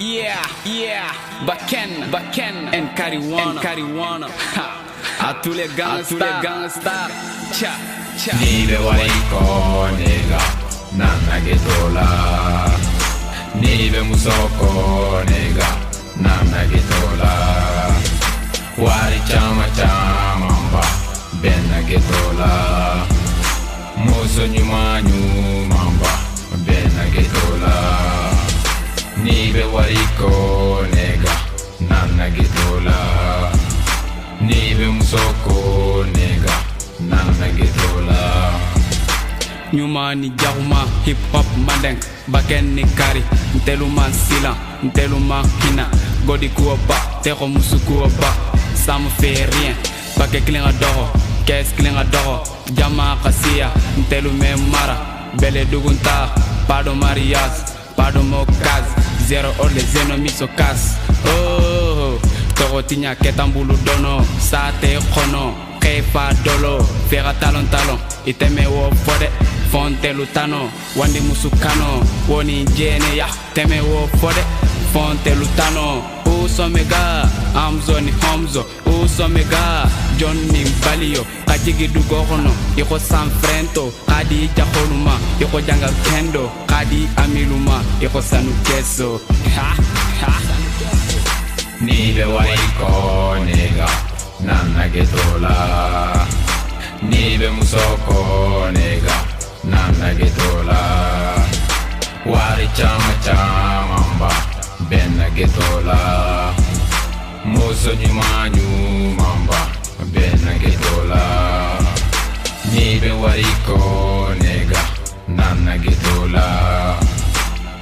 Yeah, Baken, and Kariwana. À tous les gangsters. Cha. Nibe wariko nega nana getola. Nibe musoko nega nana getola. Wari chama mamba benna getola. Moso nyumanyu mamba benna getola. Nibe wariko nega nana getola. Nibe musoko nega nana getola. Nyumani jahuma hip hop mandeng Baken ni kari nteluma sila nteluma kina godi kuoba teko musu kuoba ça me fait rien Baken klinga doho kes klinga doho jama kasia ntelume mara bele dugunta pado mariage pado mokaz zero or les ennemis so casse oh toro tinya ketambulu dono sa te khono kefa dolo fera talon iteme wo fode fonte lutano wandi musukano woni jene ya teme wo fode fonte lutano usomega amzoni homzo usomega Johnny Balio kajigi dugohono iko San Frento kadi jaholuma iko janga kendo kadi amiluma iko sanu keso Nibe wariko nega nana getola. Nibe musoko nega nana getola. Wari chama mba benna getola. Moso nyumanyu mamba benna getola. Nibe wariko nega nana getola.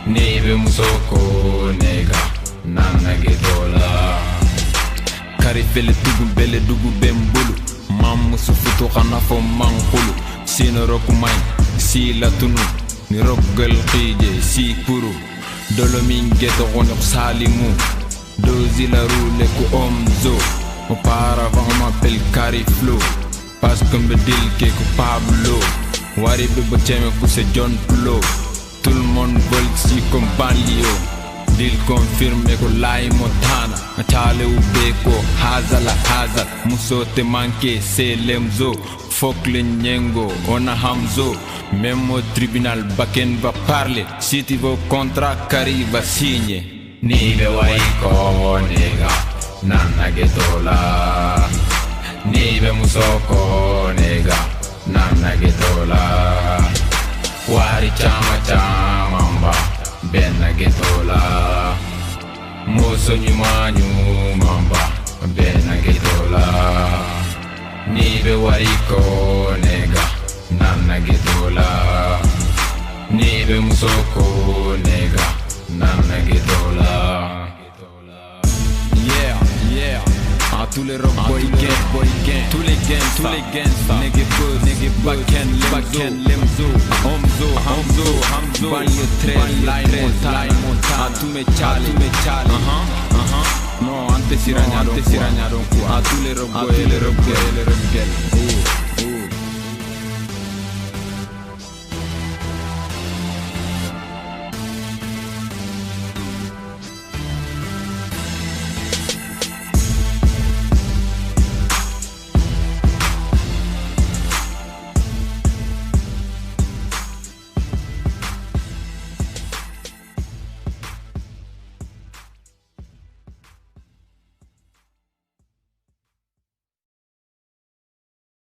Nibe musoko nega nana getola. Kari fele bele dugu bembulu. Mamu sufutu khana fo mankulu. Sino roku main, si latunu. Ni rogel khije, si kuru. Dolomin geto gonok salimu. Dozi la roule ku omzo. Auparavant on m'appelle Kari Flow. Parce que me dit que Pablo. Wari bebo cheme ku se John Plo. Tout le monde vole si comme Banlio. Dil confirme ko lai Montana Chale ubeko hazala Muso te manke se lemzo Fokle nyengo ona hamzo Même au tribunal Baken va parler Si tu veux contrat Kari va signer Nibe wariko nega nana getola. Nibe musoko nega nana getola. Wari chama mba benna getola. Moso nyumanyu mamba benna getola. Nibe wariko nega nana getola. Nibe musoko nega nana getola. Yeah à tous les rock boy gang tous les gangs nigga buzz Baken lemzo Hamzo Banlieue 13 line Montana à tous mes chali non antes irañado a tous les rock boy les rock girl